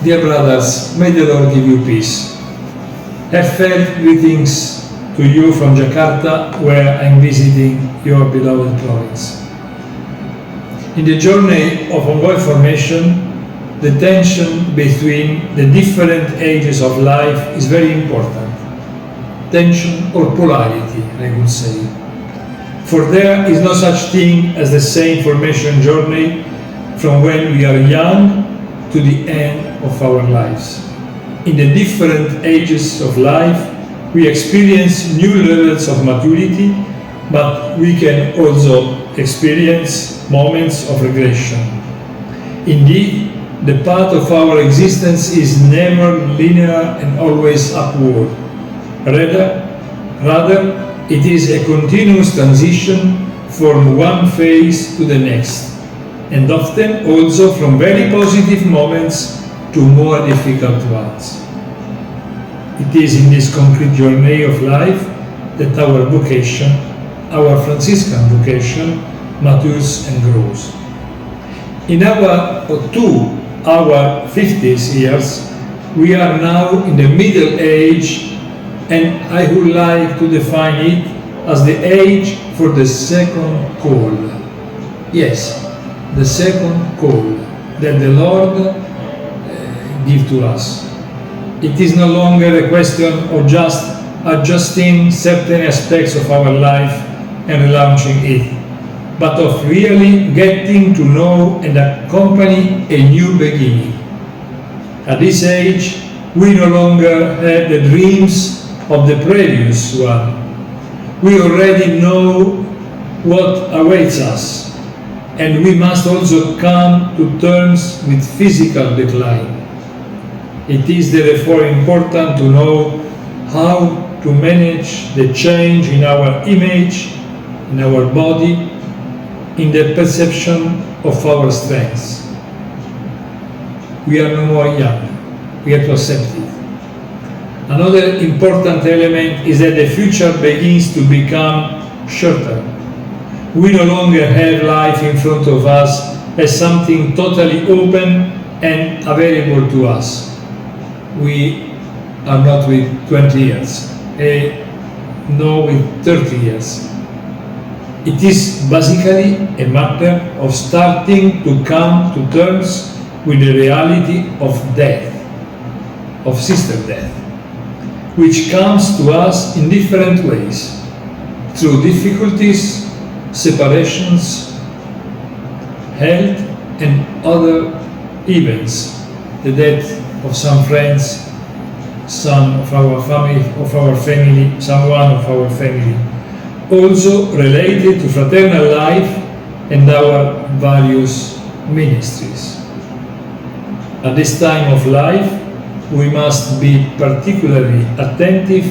Dear brothers, may the Lord give you peace. Heartfelt greetings to you from Jakarta, where I'm visiting your beloved province. In the journey of ongoing formation, the tension between the different ages of life is very important. Tension or polarity, I would say. For there is no such thing as the same formation journey from when we are young to the end of our lives. In the different ages of life, we experience new levels of maturity, but we can also experience moments of regression. Indeed, the path of our existence is never linear and always upward. Rather, it is a continuous transition from one phase to the next, and often also from very positive moments to more difficult ones. It is in this concrete journey of life that our vocation, our Franciscan vocation, matures and grows. In our 50s years, we are now in the middle age, and I would like to define it as the age for the second call. Yes, the second call that the Lord gives to us. It is no longer a question of just adjusting certain aspects of our life and relaunching it, but of really getting to know and accompany a new beginning. At this age, we no longer have the dreams of the previous one. We already know what awaits us, and we must also come to terms with physical decline. It is therefore important to know how to manage the change in our image, in our body, in the perception of our strengths. We are no more young. We have to accept it. Another important element is that the future begins to become shorter. We no longer have life in front of us as something totally open and available to us. We are not with 20 years, nor with 30 years. It is basically a matter of starting to come to terms with the reality of death, of sister death, which comes to us in different ways, through difficulties, separations, health, and other events, the death of some friends, someone of our family, also related to fraternal life and our various ministries. At this time of life, we must be particularly attentive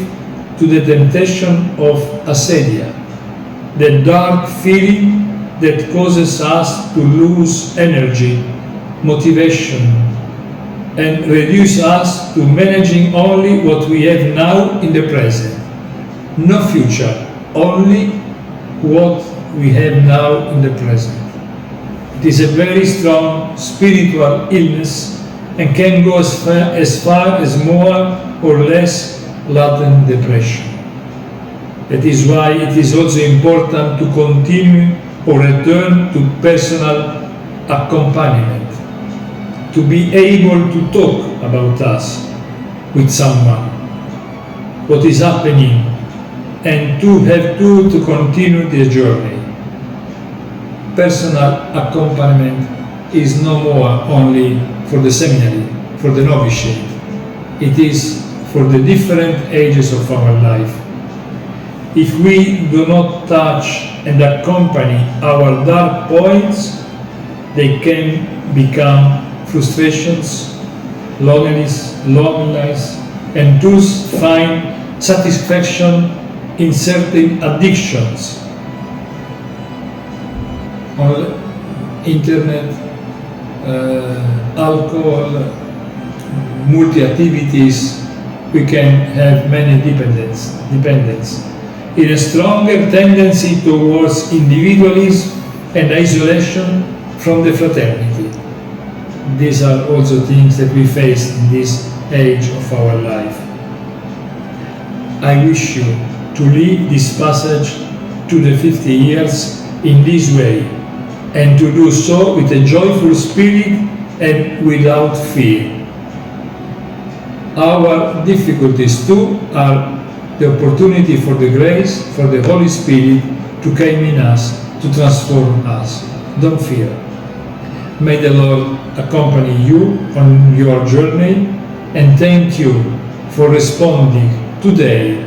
to the temptation of acedia, the dark feeling that causes us to lose energy, motivation, and reduce us to managing only what we have now in the present. No future, only what we have now in the present. It is a very strong spiritual illness and can go as far as more or less latent depression. That is why it is also important to continue or return to personal accompaniment, to be able to talk about us with someone, what is happening, and to have to continue the journey. Personal accompaniment is no more only for the seminary, for the novitiate. It is for the different ages of our life. If we do not touch and accompany our dark points, they can become frustrations, loneliness, and thus find satisfaction in certain addictions on internet, alcohol, multi-activities. We can have many dependence. In a stronger tendency towards individualism and isolation from the fraternity. these are also things that we face in this age of our life. I wish you to lead this passage to the 50 years in this way, and to do so with a joyful spirit and without fear. Our difficulties too are the opportunity for the grace, for the Holy Spirit to come in us, to transform us. Don't fear. May the Lord accompany you on your journey, and thank you for responding today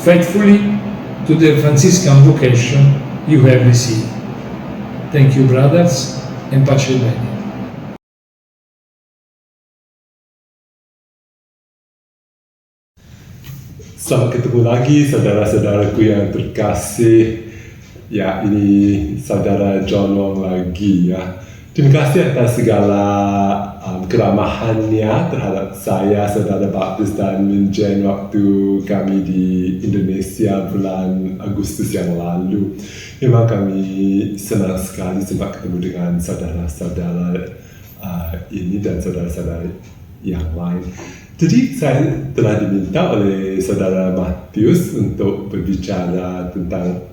faithfully to the Franciscan vocation you have received. Thank you, brothers, and pace bene. Selamat ketemu lagi saudara-saudaraku yang terkasih. Ya, ini saudara John Wong lagi ya. Terima kasih atas segala keramahannya terhadap saya, saudara Baptis dan Minjen waktu kami di Indonesia bulan Agustus yang lalu. Memang kami senang sekali sempat ketemu dengan saudara-saudara ini dan saudara-saudara yang lain. Jadi saya telah diminta oleh saudara Matius untuk berbicara tentang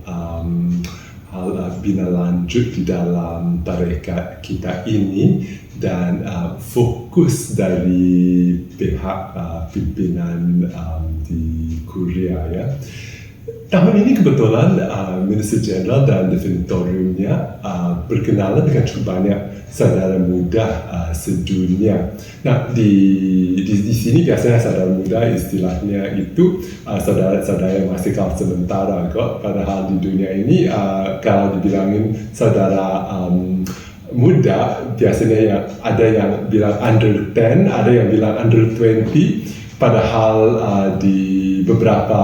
hal bina lanjut di dalam tarekat kita ini, dan fokus dari pihak pimpinan di Korea ya. Tahun ini kebetulan Minister Jenderal dan Definitoriumnya berkenalan dengan cukup banyak saudara muda sedunia. Nah, di sini biasanya saudara muda istilahnya itu saudara-saudara yang masih kawal sementara kok. Padahal di dunia ini kalau dibilangin saudara muda, biasanya yang ada yang bilang under 10, ada yang bilang under 20. Padahal di beberapa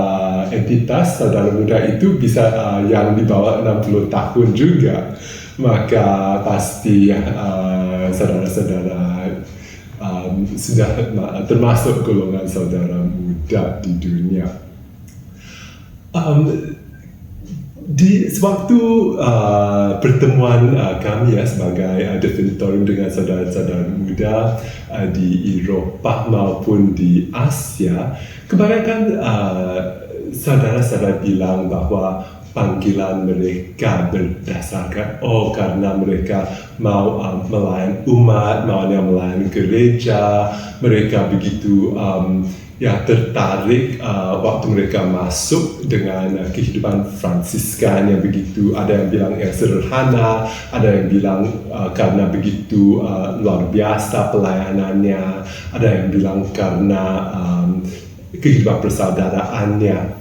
entitas saudara muda itu bisa yang di bawah 60 tahun juga. Maka pasti saudara-saudara sudah termasuk golongan saudara muda di dunia. Di sewaktu pertemuan kami ya sebagai definitorium dengan saudara-saudara muda di Eropah maupun di Asia, kebanyakan saudara-saudara bilang bahwa panggilan mereka berdasarkan karena mereka mau melayani umat, maunya melayani gereja. Mereka begitu tertarik waktu mereka masuk dengan kehidupan Fransiskan yang begitu, ada yang bilang yang sederhana, ada yang bilang karena begitu luar biasa pelayanannya, ada yang bilang karena kehidupan persaudaraannya.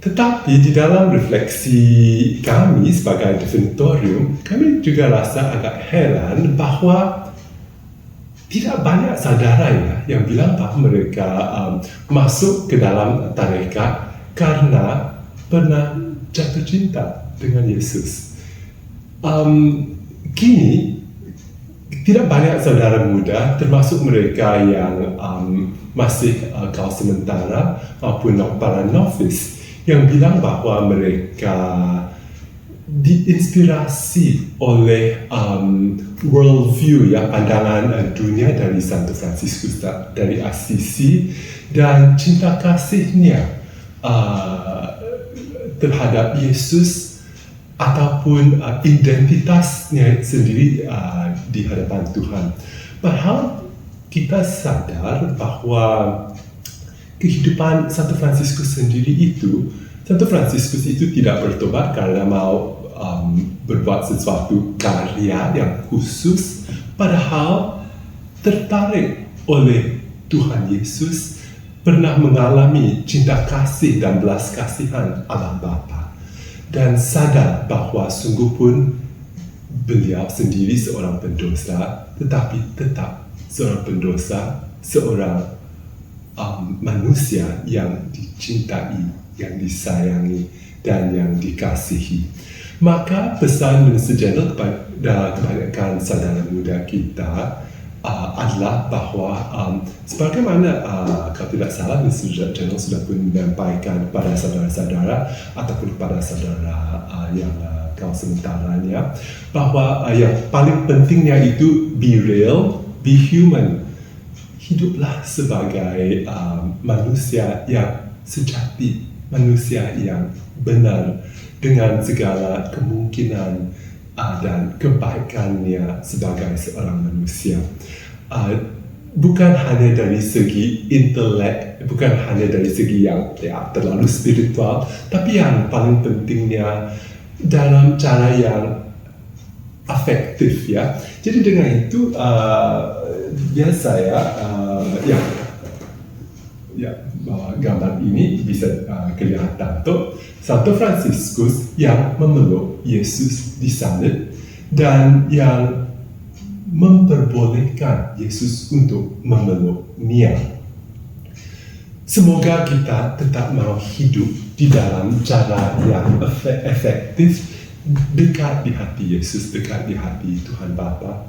Tetapi di dalam refleksi kami sebagai definitorium, kami juga rasa agak heran bahwa tidak banyak saudara ya yang bilang bahwa mereka masuk ke dalam tarekat karena pernah jatuh cinta dengan Yesus. Kini tidak banyak saudara muda, termasuk mereka yang masih kawal sementara maupun para novice, yang bilang bahwa mereka diinspirasi oleh worldview ya, pandangan dunia dari Santo Fransiskus dari Assisi, dan cinta kasihnya terhadap Yesus ataupun identitasnya sendiri di hadapan Tuhan. Padahal kita sadar bahwa kehidupan Santo Fransiskus sendiri itu, Santo Fransiskus itu tidak bertobat karena mau berbuat sesuatu karya yang khusus, padahal tertarik oleh Tuhan Yesus, pernah mengalami cinta kasih dan belas kasihan Allah Bapa, dan sadar bahwa sungguh pun beliau sendiri seorang pendosa, tetapi tetap seorang pendosa, seorang manusia yang dicintai, yang disayangi, dan yang dikasihi. Maka pesan Minister Jenderal kepada kebanyakan saudara muda kita adalah bahwa sebagaimana kalau tidak salah Minister Jenderal sudah pun menyampaikan kepada saudara-saudara ataupun kepada saudara yang kawal sementaranya, bahwa yang paling pentingnya itu be real, be human. Hiduplah sebagai manusia yang sejati, manusia yang benar dengan segala kemungkinan dan kebaikannya sebagai seorang manusia. Bukan hanya dari segi intelek, bukan hanya dari segi yang terlalu spiritual, tapi yang paling pentingnya dalam cara yang afektif ya. Jadi dengan itu biasa gambar ini bisa kelihatan tuh Santo Fransiskus yang memeluk Yesus di salib dan yang memperbolehkan Yesus untuk memeluk Nia. Semoga kita tetap mau hidup di dalam cara yang efektif, dekat di hati Yesus, dekat di hati Tuhan Bapa,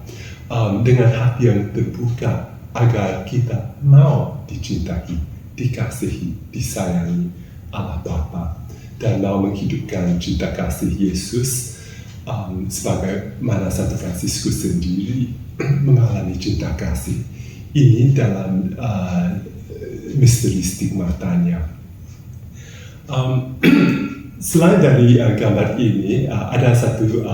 dengan hati yang terbuka agar kita mau dicintai, dikasihi, disayangi Allah Bapa, dan mau menghidupkan cinta kasih Yesus sebagaimana Santo Fransiskus sendiri mengalami cinta kasih ini dalam misteri stigmatanya. Selain dari gambar ini, ada satu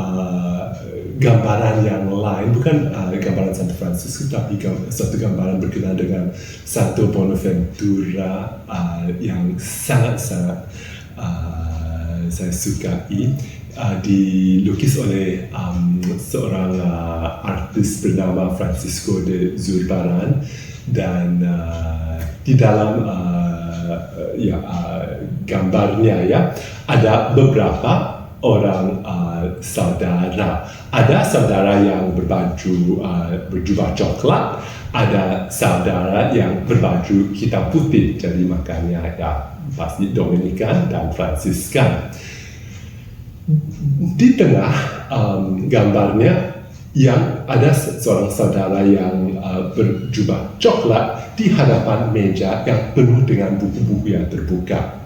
gambaran yang lain, bukan gambaran Santo Fransiskus, tapi satu gambaran berkenaan dengan Santo Bonaventura yang sangat-sangat saya sukai. Dilukis oleh seorang artis bernama Francisco de Zurbarán, dan di dalam gambarnya ada beberapa orang saudara. Ada saudara yang berjubah coklat, ada saudara yang berbaju hitam putih, jadi makanya pasti Dominikan dan Fransiskan. Di tengah gambarnya yang ada seorang saudara yang berjubah coklat di hadapan meja yang penuh dengan buku-buku yang terbuka.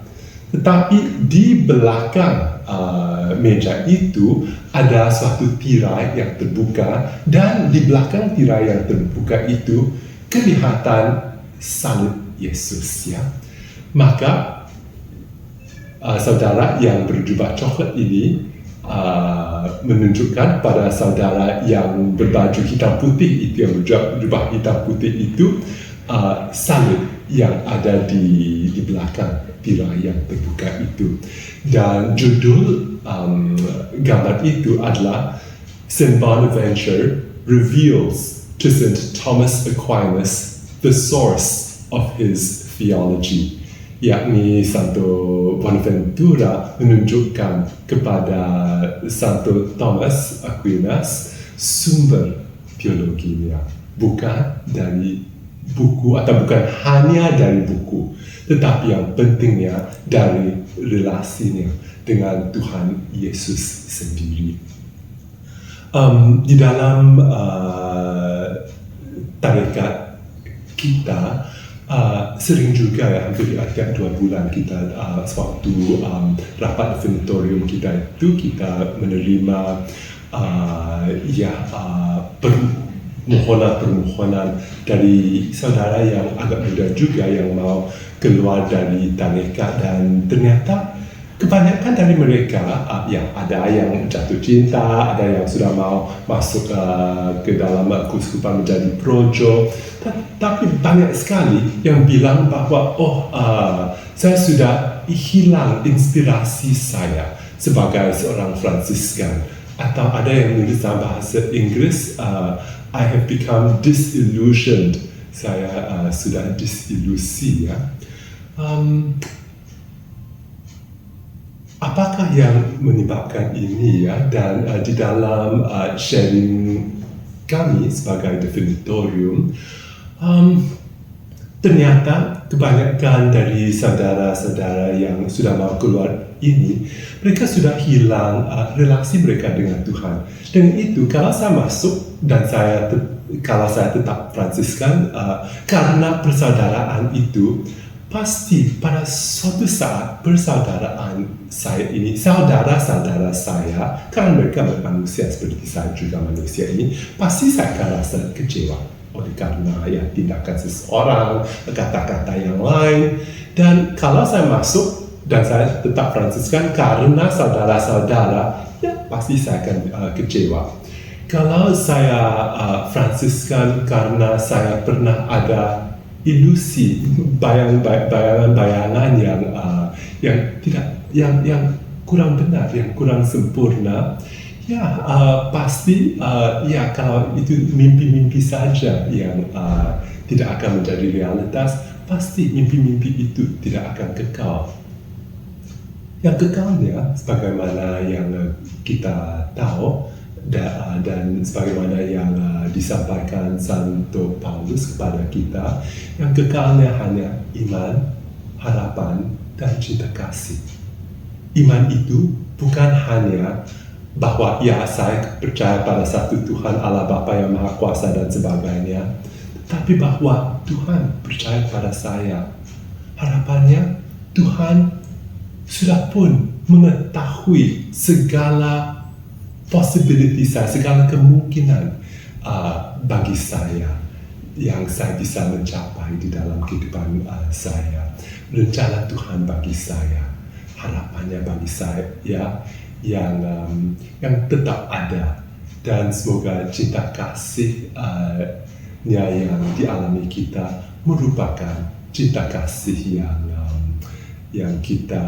Tetapi di belakang meja itu ada suatu tirai yang terbuka, dan di belakang tirai yang terbuka itu kelihatan salib Yesus ya. Maka saudara yang berjubah coklat ini menunjukkan pada saudara yang berbaju hitam putih itu, yang berjubah hitam putih itu, salib yang ada di belakang tirai yang terbuka itu. Dan judul gambar itu adalah St. Bonaventure reveals to St. Thomas Aquinas the source of his theology, yakni Santo Bonaventura menunjukkan kepada Santo Thomas Aquinas sumber teologinya, bukan dari buku atau bukan hanya dari buku, tetapi yang pentingnya dari relasinya dengan Tuhan Yesus sendiri. Di dalam tarekat kita sering juga hampir di akhir 2 bulan kita sewaktu rapat definitorium kita itu kita menerima permohonan dari saudara yang agak muda juga yang mau keluar dari tarekat, dan ternyata kebanyakan dari mereka ada yang jatuh cinta, ada yang sudah mau masuk ke dalam keuskupan menjadi projo, tapi banyak sekali yang bilang bahwa saya sudah hilang inspirasi saya sebagai seorang Fransiskan, atau ada yang menulis dalam bahasa Inggris, I have become disillusioned, saya sudah disilusi ya. Apakah yang menyebabkan ini ya? Dan di dalam sharing kami sebagai definitorium, ternyata kebanyakan dari saudara-saudara yang sudah mau keluar ini, mereka sudah hilang relasi mereka dengan Tuhan. Dengan itu, kalau saya masuk dan kalau saya tetap Fransiskan, karena persaudaraan itu, pasti pada suatu saat persaudaraan saya ini, saudara-saudara saya, karena mereka manusia seperti saya juga manusia ini, pasti saya akan rasa kecewa oleh karena ya tindakan seseorang, kata-kata yang lain. Dan kalau saya masuk dan saya tetap Fransiskan karena saudara-saudara, ya pasti saya akan kecewa. Kalau saya Fransiskan karena saya pernah ada ilusi, bayangan-bayangan yang tidak, yang kurang benar, yang kurang sempurna, ya pasti ya kalau itu mimpi-mimpi saja yang tidak akan menjadi realitas, pasti mimpi-mimpi itu tidak akan kekal. Yang kekalnya, sebagaimana yang kita tahu dan sebagaimana yang disampaikan Santo Paulus kepada kita, yang kekalnya hanya iman, harapan, dan cinta kasih. Iman itu bukan hanya bahwa ya saya percaya pada satu Tuhan Allah Bapa yang Maha Kuasa dan sebagainya, tapi bahwa Tuhan percaya pada saya. Harapannya Tuhan sudah pun mengetahui segala possibility saya, segala kemungkinan bagi saya yang saya bisa mencapai di dalam kehidupan saya. Rencana Tuhan bagi saya, harapannya bagi saya ya, yang tetap ada, dan semoga cinta kasihnya yang dialami kita merupakan cinta kasih yang kita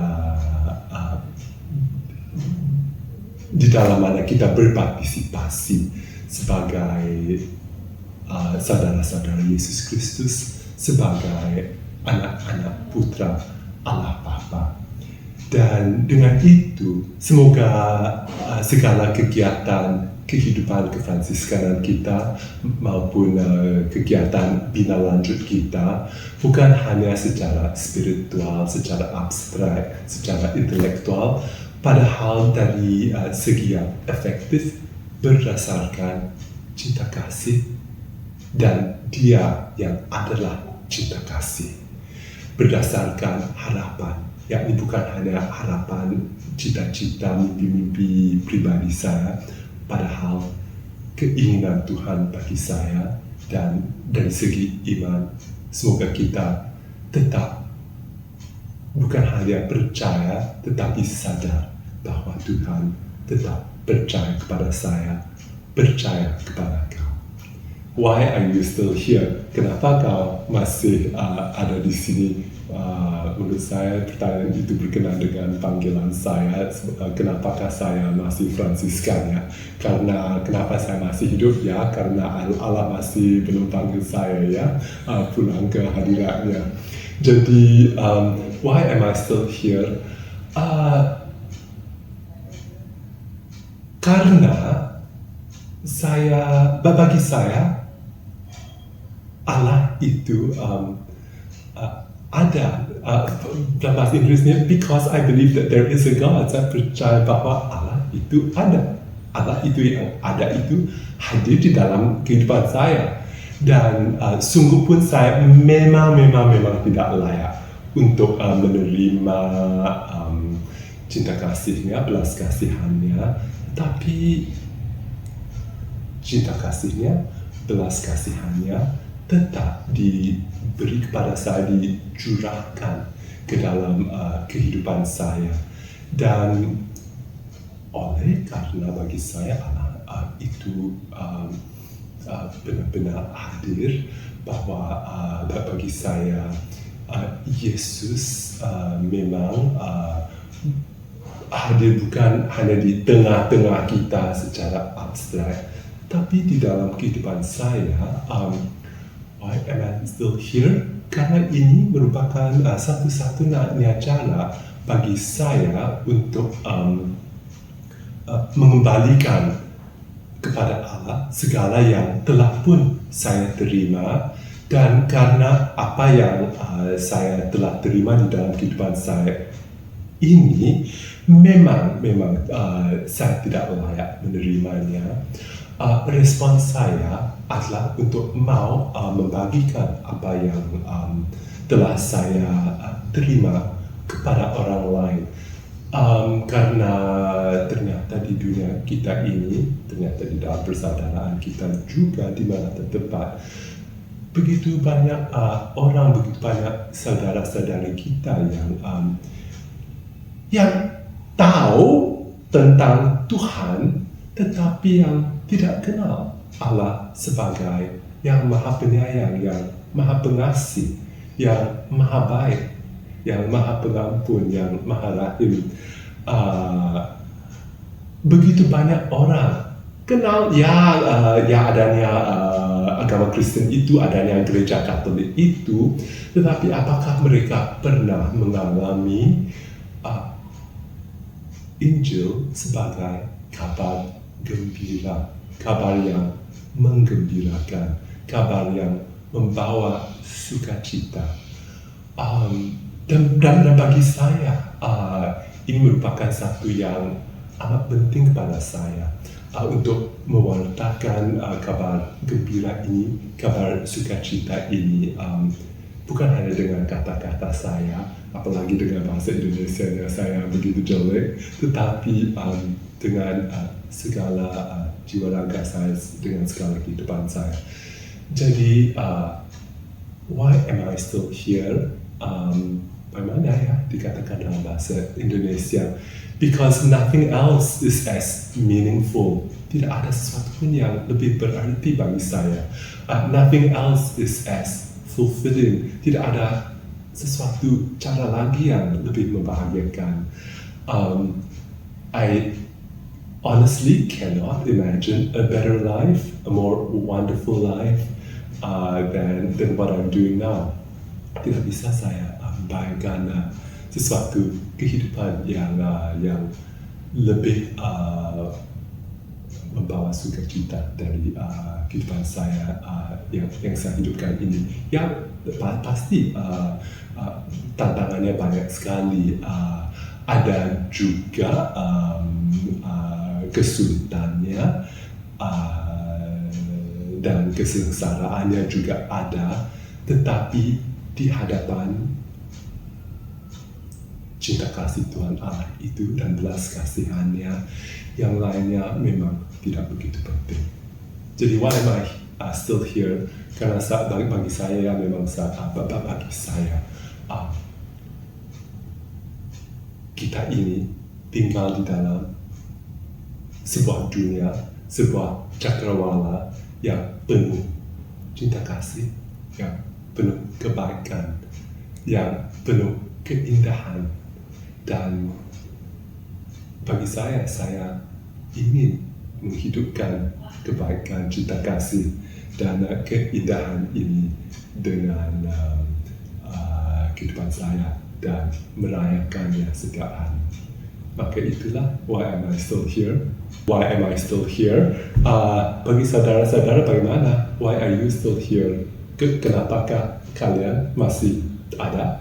di dalam mana kita berpartisipasi sebagai saudara-saudara Yesus Kristus, sebagai anak-anak putra Allah Bapa. Dan dengan itu, semoga segala kegiatan kehidupan kefransiskanan kita maupun kegiatan bina lanjut kita bukan hanya secara spiritual, secara abstrak, secara intelektual, padahal dari segi yang efektif berdasarkan cinta kasih, dan Dia yang adalah cinta kasih, berdasarkan harapan, yakni bukan hanya harapan, cita-cita, mimpi-mimpi pribadi saya, padahal keinginan Tuhan bagi saya. Dan dari segi iman, semoga kita tetap bukan hanya percaya, tetapi sadar bahwa Tuhan tetap percaya kepada saya, percaya kepada kau. Why are you still here? Kenapa kau masih ada di sini? Menurut saya pertanyaan itu berkenaan dengan panggilan saya. Kenapakah saya masih Fransiskan ya? Karena kenapa saya masih hidup ya? Karena Allah masih belum panggil saya ya pulang ke hadiratnya. Jadi why am I still here? Karena bagi saya Allah itu ada dalam bahasa Inggrisnya, because I believe that there is a God. Saya percaya bahwa Allah itu ada. Allah itu yang ada itu hadir di dalam kehidupan saya. Dan sungguh pun saya memang tidak layak untuk menerima cinta kasihnya, belas kasihannya. Tapi cinta kasihnya, belas kasihannya tetap diberi kepada saya, dicurahkan ke dalam kehidupan saya. Dan karena bagi saya Allah itu benar-benar hadir, bahwa bagi saya Yesus memang hadir bukan hanya di tengah-tengah kita secara abstrak, tapi di dalam kehidupan saya. Why am I still here? Karena ini merupakan satu-satunya cara bagi saya untuk mengembalikan kepada Allah segala yang telah pun saya terima. Dan karena apa yang saya telah terima di dalam kehidupan saya ini, memang saya tidak layak menerimanya. Respon saya adalah untuk mau membagikan apa yang telah saya terima kepada orang lain. Karena ternyata di dunia kita ini, ternyata di dalam persaudaraan kita juga di mana tempat, begitu banyak orang, begitu banyak saudara-saudara kita yang tahu tentang Tuhan, tetapi yang tidak kenal Allah sebagai yang Maha Penyayang, yang Maha Pengasih, yang Maha Baik, yang Maha Pengampun, yang Maha Rahim. Begitu banyak orang kenal adanya agama Kristen itu, adanya gereja Katolik itu, tetapi apakah mereka pernah mengalami Injil sebagai kabar gembira, kabar yang menggembirakan, kabar yang membawa sukacita. Dan bagi saya ini merupakan satu yang amat penting kepada saya untuk mewartakan kabar gembira ini, kabar sukacita ini, bukan hanya dengan kata-kata saya, apalagi dengan bahasa Indonesia yang saya begitu jelek, tetapi dengan segala jiwa raga saya, dengan segala kehidupan saya. Jadi, why am I still here? Bagaimana ya dikatakan dalam bahasa Indonesia? Because nothing else is as meaningful. Tidak ada sesuatu pun yang lebih berarti bagi saya. Nothing else is as fulfilling. Tidak ada sesuatu cara lagi yang lebih membahagiakan. I honestly cannot imagine a better life, a more wonderful life than what I'm doing now. Tidak bisa saya bayangkan sesuatu kehidupan yang lebih membawa sukacita dari kehidupan saya yang saya hidupkan ini. Ya pasti tantangannya banyak sekali. Ada juga kesulitannya dan kesengsaraannya juga ada, tetapi di hadapan cinta kasih Tuhan Allah itu dan belas kasihannya, yang lainnya memang tidak begitu penting. Jadi why am I still here? Karena bagi saya memang bagi saya kita ini tinggal di dalam sebuah dunia, sebuah cakrawala yang penuh cinta kasih, yang penuh kebaikan, yang penuh keindahan. Dan bagi saya ingin menghidupkan kebaikan, cinta kasih, dan keindahan ini dengan kehidupan saya dan merayakannya setiap hari. Maka itulah why am I still here? Why am I still here? Bagi saudara-saudara bagaimana? Why are you still here? Kenapakah kalian masih ada?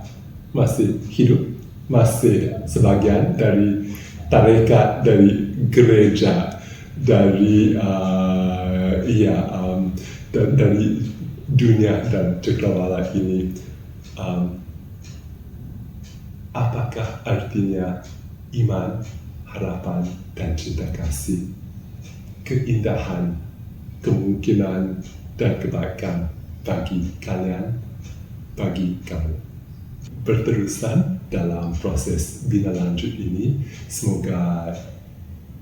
Masih hidup? Masih sebagian dari tarekat, dari gereja, dari dari dunia dan cakrawala ini. Apakah artinya iman, harapan, dan cinta kasih, keindahan, kemungkinan, dan kebaikan bagi kalian, bagi kamu? Berterusan dalam proses bina lanjut ini, semoga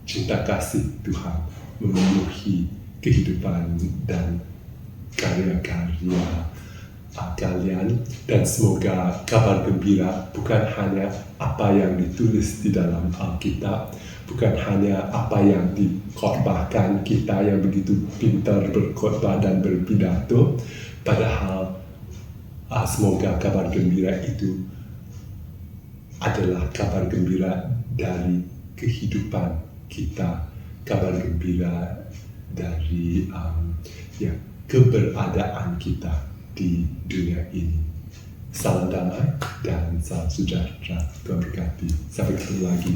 cinta kasih Tuhan memenuhi kehidupan dan karya-karya kalian, dan semoga kabar gembira bukan hanya apa yang ditulis di dalam Alkitab, bukan hanya apa yang dikhotbahkan kita yang begitu pintar berkhotbah dan berpidato, padahal semoga kabar gembira itu adalah kabar gembira dari kehidupan kita, kabar gembira dari keberadaan kita di dunia ini. Salam damai dan salam sejahtera. Tuhan berkati. Sampai ketemu lagi.